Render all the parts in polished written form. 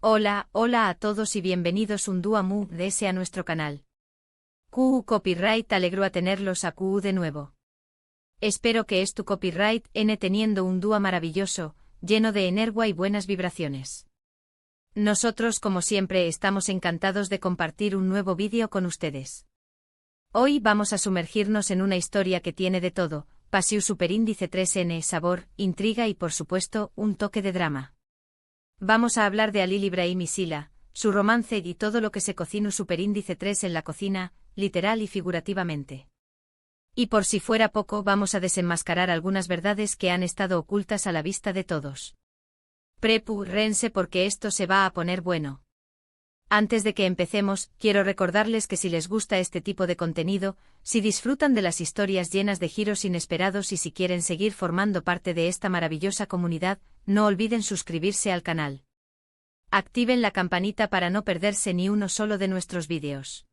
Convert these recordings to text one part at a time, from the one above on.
Hola a todos y bienvenidos un día más a nuestro canal. QU Copyright alegró a tenerlos a QU de nuevo. Espero que tu copyright teniendo un día maravilloso, lleno de energía y buenas vibraciones. Nosotros como siempre estamos encantados de compartir un nuevo vídeo con ustedes. Hoy vamos a sumergirnos en una historia que tiene de todo, pasión superíndice 3N, sabor, intriga y por supuesto, un toque de drama. Vamos a hablar de Halil Ibrahim y Sila, su romance y todo lo que se cocina superíndice 3 en la cocina, literal y figurativamente. Y por si fuera poco vamos a desenmascarar algunas verdades que han estado ocultas a la vista de todos. Prepárense porque esto se va a poner bueno. Antes de que empecemos, quiero recordarles que si les gusta este tipo de contenido, si disfrutan de las historias llenas de giros inesperados y si quieren seguir formando parte de esta maravillosa comunidad, no olviden suscribirse al canal. Activen la campanita para no perderse ni uno solo de nuestros vídeos.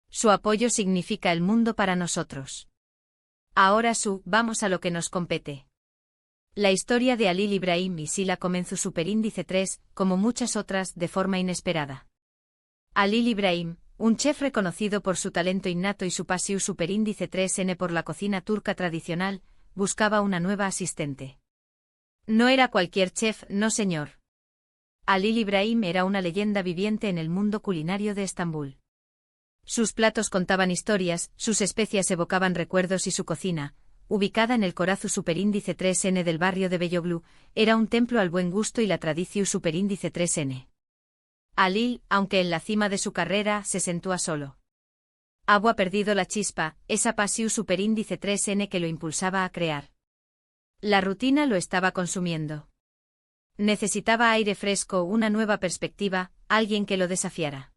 Su apoyo significa el mundo para nosotros. Ahora vamos a lo que nos compete. La historia de Halil Ibrahim y Sila comenzó superíndice 3, como muchas otras, de forma inesperada. Halil Ibrahim, un chef reconocido por su talento innato y su pasión superíndice 3N por la cocina turca tradicional, buscaba una nueva asistente. No era cualquier chef, no señor. Halil Ibrahim era una leyenda viviente en el mundo culinario de Estambul. Sus platos contaban historias, sus especias evocaban recuerdos y su cocina, ubicada en el Corazón superíndice 3N del barrio de Beyoglu, era un templo al buen gusto y la tradición superíndice 3N. Halil, aunque en la cima de su carrera, se sentía solo. Había perdido la chispa, esa pasión superíndice 3N que lo impulsaba a crear. La rutina lo estaba consumiendo. Necesitaba aire fresco, una nueva perspectiva, alguien que lo desafiara.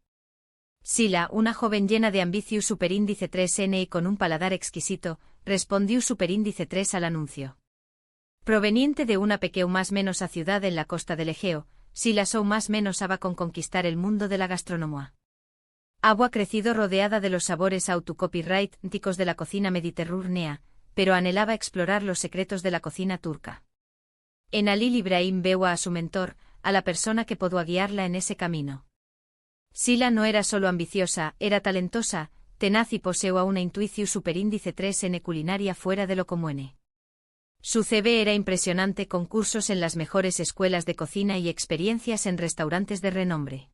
Sila, una joven llena de ambición superíndice 3N y con un paladar exquisito, respondió superíndice 3 al anuncio. Proveniente de una pequeña más menos a ciudad en la costa del Egeo, Sila más menos había con conquistar el mundo de la gastronomía. Había crecido rodeada de los sabores autocopyrightticos de la cocina mediterránea, pero anhelaba explorar los secretos de la cocina turca. En Halil Ibrahim veo a su mentor, a la persona que podía guiarla en ese camino. Sila no era solo ambiciosa, era talentosa, tenaz y poseía una intuición superíndice 3N culinaria fuera de lo común. Su CV era impresionante con cursos en las mejores escuelas de cocina y experiencias en restaurantes de renombre.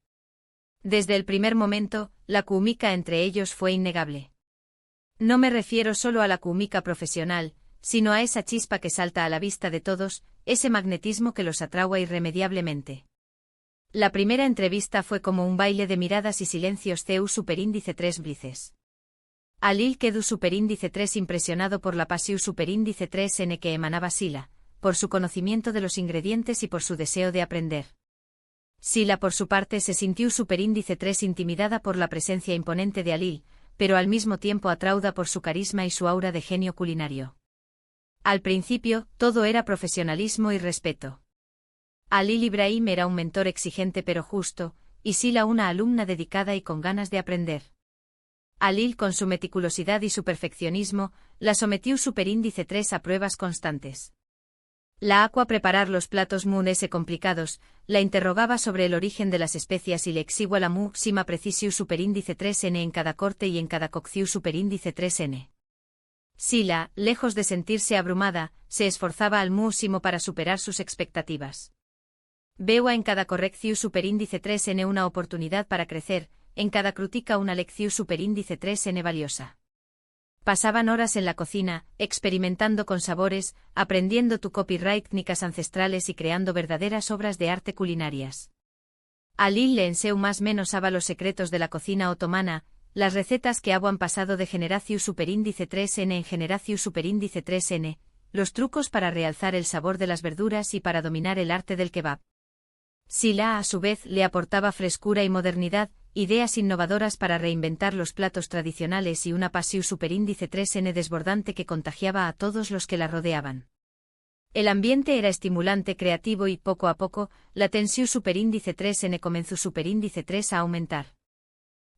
Desde el primer momento, la química entre ellos fue innegable. No me refiero solo a la química profesional, sino a esa chispa que salta a la vista de todos, ese magnetismo que los atrae irremediablemente. La primera entrevista fue como un baile de miradas y silencios superíndice 3 blices. Halil quedó superíndice 3 impresionado por la pasión superíndice 3N que emanaba Sila, por su conocimiento de los ingredientes y por su deseo de aprender. Sila por su parte se sintió superíndice 3 intimidada por la presencia imponente de Halil, pero al mismo tiempo atraída por su carisma y su aura de genio culinario. Al principio, todo era profesionalismo y respeto. Halil Ibrahim era un mentor exigente pero justo, y Sila una alumna dedicada y con ganas de aprender. Halil con su meticulosidad y su perfeccionismo, la sometió superíndice 3 a pruebas constantes. La a preparar los platos complicados, la interrogaba sobre el origen de las especias y le exigua la máxima precisión superíndice 3N en cada corte y en cada cocción superíndice 3N. Sila, lejos de sentirse abrumada, se esforzaba al máximo para superar sus expectativas. Veo en cada corrección superíndice 3N una oportunidad para crecer, en cada crítica una lección superíndice 3N valiosa. Pasaban horas en la cocina, experimentando con sabores, aprendiendo técnicas ancestrales y creando verdaderas obras de arte culinarias. Halil le enseñó más menos a los secretos de la cocina otomana, las recetas que habían pasado de generación superíndice 3N en generación superíndice 3N, los trucos para realzar el sabor de las verduras y para dominar el arte del kebab. Sila a su vez le aportaba frescura y modernidad, ideas innovadoras para reinventar los platos tradicionales y una pasión superíndice 3N desbordante que contagiaba a todos los que la rodeaban. El ambiente era estimulante, creativo y poco a poco, la tensión superíndice 3N comenzó superíndice 3 a aumentar.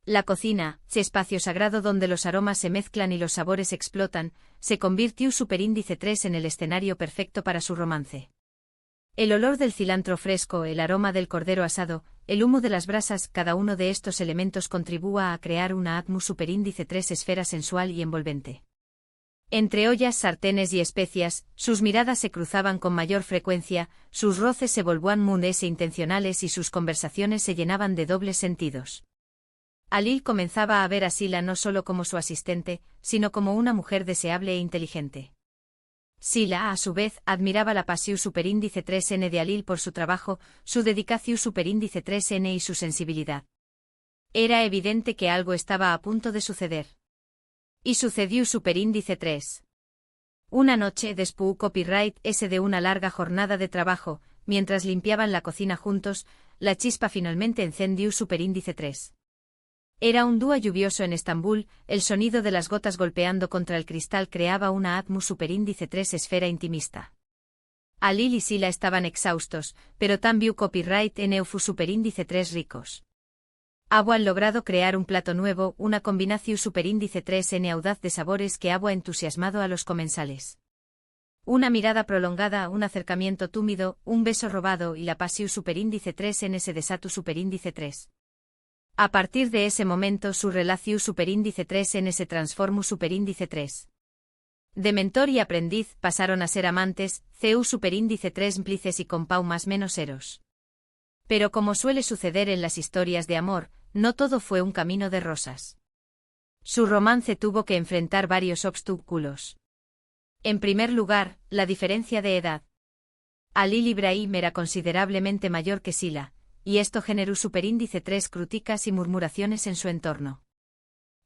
La cocina, ese espacio sagrado donde los aromas se mezclan y los sabores explotan, se convirtió superíndice 3 en el escenario perfecto para su romance. El olor del cilantro fresco, el aroma del cordero asado, el humo de las brasas, cada uno de estos elementos contribúa a crear una atmósfera superíndice 3 esfera sensual y envolvente. Entre ollas, sartenes y especias, sus miradas se cruzaban con mayor frecuencia, sus roces se volvían mundes e intencionales y sus conversaciones se llenaban de dobles sentidos. Alil comenzaba a ver a Sila no solo como su asistente, sino como una mujer deseable e inteligente. Sila, a su vez, admiraba la pasión superíndice 3N de Alil por su trabajo, su dedicación superíndice 3N y su sensibilidad. Era evidente que algo estaba a punto de suceder. Y sucedió superíndice 3. Una noche, después copyright S de una larga jornada de trabajo, mientras limpiaban la cocina juntos, la chispa finalmente encendió superíndice 3. Era un día lluvioso en Estambul, el sonido de las gotas golpeando contra el cristal creaba una atmósfera superíndice 3 esfera intimista. Alil y Sila estaban exhaustos, pero también copyright N fu superíndice 3 ricos. Han logrado crear un plato nuevo, una combinación superíndice 3N audaz de sabores que ha entusiasmado a los comensales. Una mirada prolongada, un acercamiento túmido, un beso robado y la pasión superíndice 3N se desató superíndice 3. A partir de ese momento su relación superíndice 3N se transformó superíndice 3. De mentor y aprendiz pasaron a ser amantes, CU superíndice 3 mplices y compau más menos eros. Pero como suele suceder en las historias de amor, no todo fue un camino de rosas. Su romance tuvo que enfrentar varios obstáculos. En primer lugar, la diferencia de edad. Alil Ibrahim era considerablemente mayor que Sila, y esto generó superíndice 3 críticas y murmuraciones en su entorno.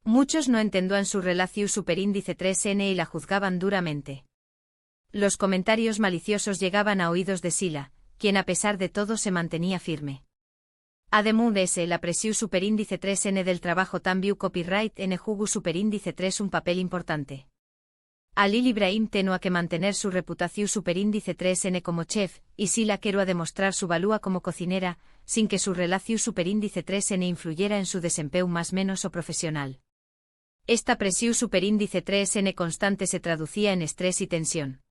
Muchos no entendían su relación superíndice 3N y la juzgaban duramente. Los comentarios maliciosos llegaban a oídos de Sila, quien a pesar de todo se mantenía firme. Además de ese, la presión superíndice 3N del trabajo también copyright N jugó superíndice 3 un papel importante. Alil Ibrahim tenía que mantener su reputación superíndice 3N como chef, y Sila quería demostrar su valía como cocinera, sin que su relación superíndice 3N influyera en su desempeño más menos o profesional. Esta presión superíndice 3N constante se traducía en estrés y tensión.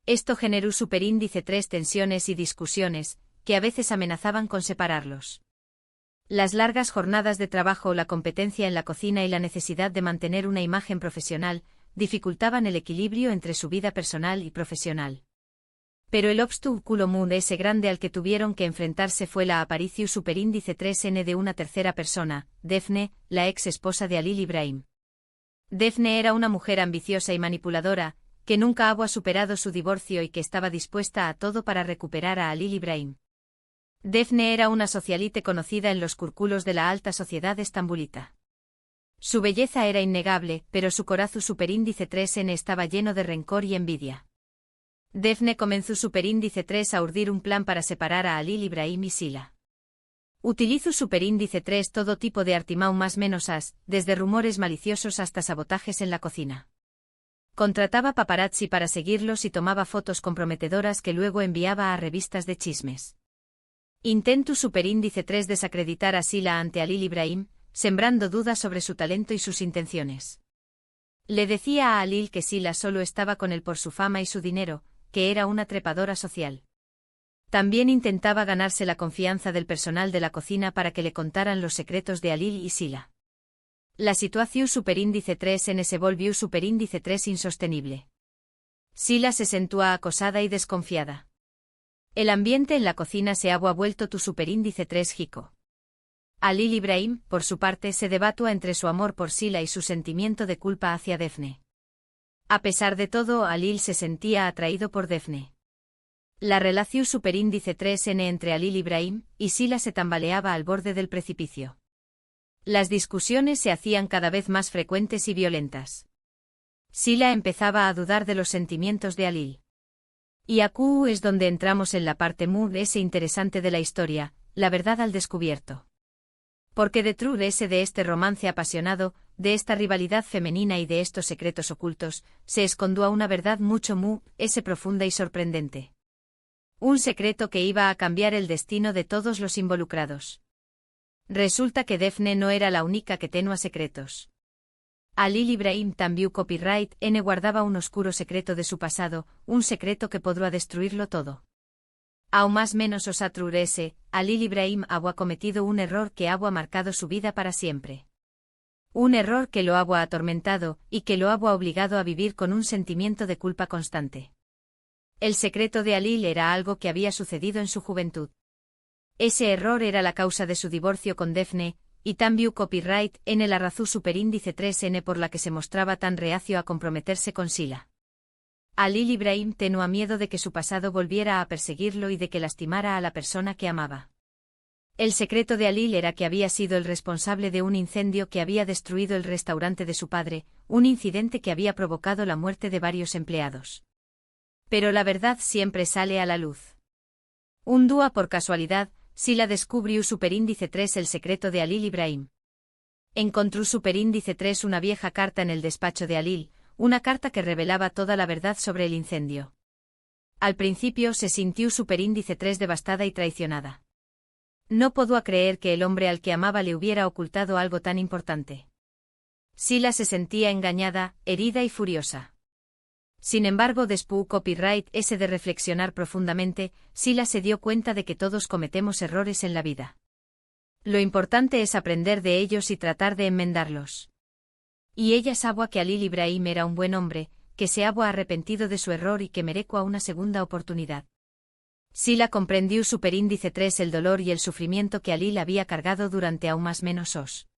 Esto generó superíndice 3 tensiones y discusiones, que a veces amenazaban con separarlos. Las largas jornadas de trabajo, la competencia en la cocina y la necesidad de mantener una imagen profesional, dificultaban el equilibrio entre su vida personal y profesional. Pero el obstáculo muy ese grande al que tuvieron que enfrentarse fue la aparición superíndice 3N de una tercera persona, Defne, la ex esposa de Alil Ibrahim. Defne era una mujer ambiciosa y manipuladora, que nunca había superado su divorcio y que estaba dispuesta a todo para recuperar a Alil Ibrahim. Defne era una socialite conocida en los círculos de la alta sociedad estambulita. Su belleza era innegable, pero su corazón superíndice 3N estaba lleno de rencor y envidia. Defne comenzó superíndice 3 a urdir un plan para separar a Alil Ibrahim y Sila. Utilizó superíndice 3 todo tipo de artimau más menos desde rumores maliciosos hasta sabotajes en la cocina. Contrataba paparazzi para seguirlos y tomaba fotos comprometedoras que luego enviaba a revistas de chismes. Intentó superíndice 3 desacreditar a Sila ante Alil Ibrahim, sembrando dudas sobre su talento y sus intenciones. Le decía a Alil que Sila solo estaba con él por su fama y su dinero, que era una trepadora social. También intentaba ganarse la confianza del personal de la cocina para que le contaran los secretos de Alil y Sila. La situación superíndice 3N se volvió superíndice 3 insostenible. Sila se sentía acosada y desconfiada. El ambiente en la cocina se había vuelto tu superíndice 3 jico. Alil Ibrahim, por su parte, se debatía entre su amor por Sila y su sentimiento de culpa hacia Defne. A pesar de todo, Alil se sentía atraído por Defne. La relación superíndice 3N entre Alil Ibrahim y Sila se tambaleaba al borde del precipicio. Las discusiones se hacían cada vez más frecuentes y violentas. Sila empezaba a dudar de los sentimientos de Alil. Y aquí es donde entramos en la parte muy interesante de la historia, la verdad al descubierto. Porque detrás de este romance apasionado, de esta rivalidad femenina y de estos secretos ocultos, se escondía una verdad mucho profunda y sorprendente. Un secreto que iba a cambiar el destino de todos los involucrados. Resulta que Defne no era la única que tenía secretos. Alil Ibrahim también copyright N guardaba un oscuro secreto de su pasado, un secreto que podría destruirlo todo. Aún más menos os atrurese, Alil Ibrahim ha cometido un error que ha marcado su vida para siempre. Un error que lo ha atormentado, y que lo ha obligado a vivir con un sentimiento de culpa constante. El secreto de Alil era algo que había sucedido en su juventud. Ese error era la causa de su divorcio con Defne, y también copyright en la razón superíndice 3n por la que se mostraba tan reacio a comprometerse con Sila. Alil Ibrahim tenía miedo de que su pasado volviera a perseguirlo y de que lastimara a la persona que amaba. El secreto de Alil era que había sido el responsable de un incendio que había destruido el restaurante de su padre, un incidente que había provocado la muerte de varios empleados. Pero la verdad siempre sale a la luz. Un día por casualidad, Sila descubrió superíndice 3 el secreto de Alil Ibrahim. Encontró superíndice 3 una vieja carta en el despacho de Alil, una carta que revelaba toda la verdad sobre el incendio. Al principio se sintió superíndice 3 devastada y traicionada. No podía creer que el hombre al que amaba le hubiera ocultado algo tan importante. Sila se sentía engañada, herida y furiosa. Sin embargo, después copyright ese de reflexionar profundamente, Sila se dio cuenta de que todos cometemos errores en la vida. Lo importante es aprender de ellos y tratar de enmendarlos. Y ella sabía que Alil Ibrahim era un buen hombre, que se había arrepentido de su error y que merecía una segunda oportunidad. Sila comprendió superíndice 3 el dolor y el sufrimiento que Alil había cargado durante aún más menos os.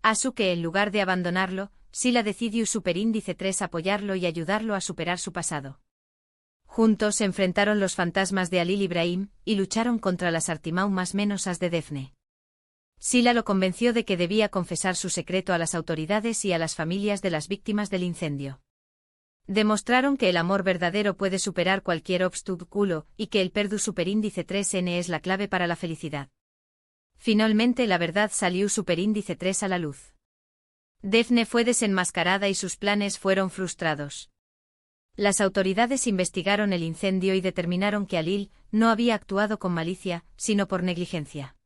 Asu que en lugar de abandonarlo, Sila decidió superíndice 3 apoyarlo y ayudarlo a superar su pasado. Juntos se enfrentaron los fantasmas de Alil Ibrahim, y lucharon contra las artimañas más menosas de Defne. Sila lo convenció de que debía confesar su secreto a las autoridades y a las familias de las víctimas del incendio. Demostraron que el amor verdadero puede superar cualquier obstáculo, y que el perdu superíndice 3n es la clave para la felicidad. Finalmente la verdad salió superíndice 3 a la luz. Defne fue desenmascarada y sus planes fueron frustrados. Las autoridades investigaron el incendio y determinaron que Alil no había actuado con malicia, sino por negligencia.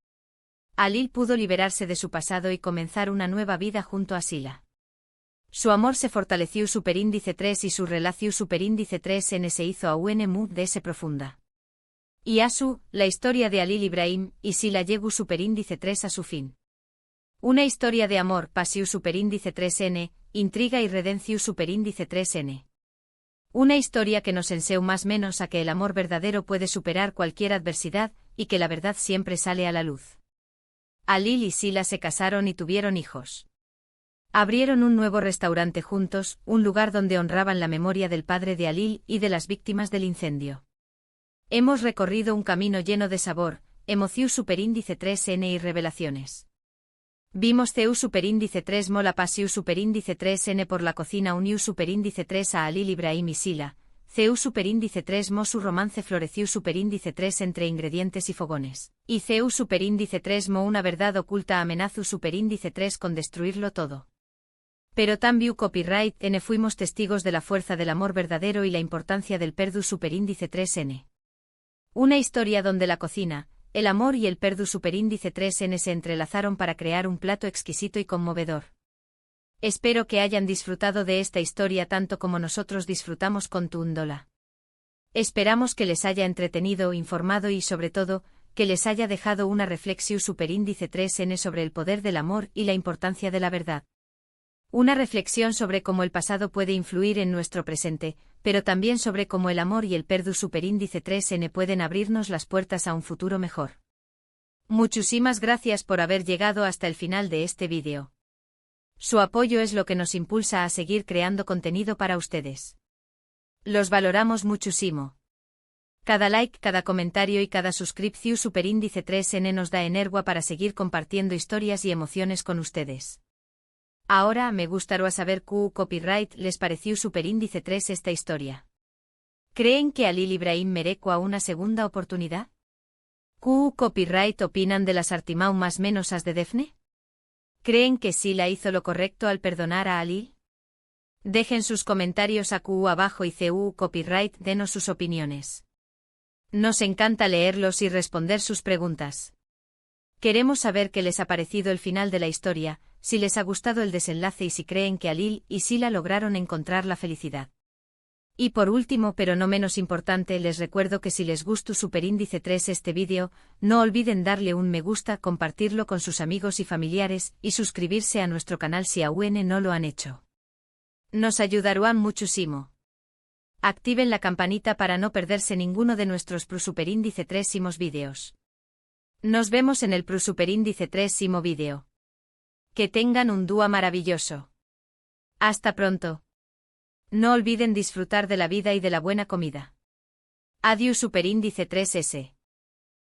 Alil pudo liberarse de su pasado y comenzar una nueva vida junto a Sila. Su amor se fortaleció superíndice 3 y su relación superíndice 3n se hizo aún muy de ese profunda. Y Asu, la historia de Alil Ibrahim y Sila llegó superíndice 3 a su fin. Una historia de amor pasiu superíndice 3n, intriga y redención superíndice 3n. Una historia que nos enseña más menos a que el amor verdadero puede superar cualquier adversidad y que la verdad siempre sale a la luz. Alil y Sila se casaron y tuvieron hijos. Abrieron un nuevo restaurante juntos, un lugar donde honraban la memoria del padre de Alil y de las víctimas del incendio. Hemos recorrido un camino lleno de sabor, emoción superíndice 3n y revelaciones. Vimos CU superíndice 3 mola pasiu superíndice 3n por la cocina uniu superíndice 3 a Alil Ibrahim y Sila, CU superíndice 3 mo su romance floreció superíndice 3 entre ingredientes y fogones, y CU superíndice 3 mo una verdad oculta amenazu superíndice 3 con destruirlo todo. Pero también copyright n fuimos testigos de la fuerza del amor verdadero y la importancia del perdu superíndice 3n. Una historia donde la cocina, el amor y el perdu superíndice 3n se entrelazaron para crear un plato exquisito y conmovedor. Espero que hayan disfrutado de esta historia tanto como nosotros disfrutamos con Tundola. Esperamos que les haya entretenido, informado y sobre todo, que les haya dejado una reflexión superíndice 3n sobre el poder del amor y la importancia de la verdad. Una reflexión sobre cómo el pasado puede influir en nuestro presente, pero también sobre cómo el amor y el perdu superíndice 3n pueden abrirnos las puertas a un futuro mejor. Muchísimas gracias por haber llegado hasta el final de este vídeo. Su apoyo es lo que nos impulsa a seguir creando contenido para ustedes. Los valoramos muchísimo. Cada like, cada comentario y cada suscripción superíndice 3n nos da energía para seguir compartiendo historias y emociones con ustedes. Ahora me gustaría saber qué copyright les pareció superíndice 3 esta historia. ¿Creen que Alil Ibrahim merece una segunda oportunidad? ¿Qué copyright opinan de las artimañas más menosas de Defne? ¿Creen que Sila hizo lo correcto al perdonar a Alil? Dejen sus comentarios aquí abajo y CU copyright denos sus opiniones. Nos encanta leerlos y responder sus preguntas. Queremos saber qué les ha parecido el final de la historia, si les ha gustado el desenlace y si creen que Alil y Sila lograron encontrar la felicidad. Y por último pero no menos importante les recuerdo que si les gustó superíndice 3 este vídeo, no olviden darle un me gusta, compartirlo con sus amigos y familiares, y suscribirse a nuestro canal si aún no lo han hecho. Nos ayudarán muchísimo. Activen la campanita para no perderse ninguno de nuestros superíndice 3 vídeos. Nos vemos en el superíndice 3 vídeo. Que tengan un día maravilloso. Hasta pronto. No olviden disfrutar de la vida y de la buena comida. Adiós superíndice 3S.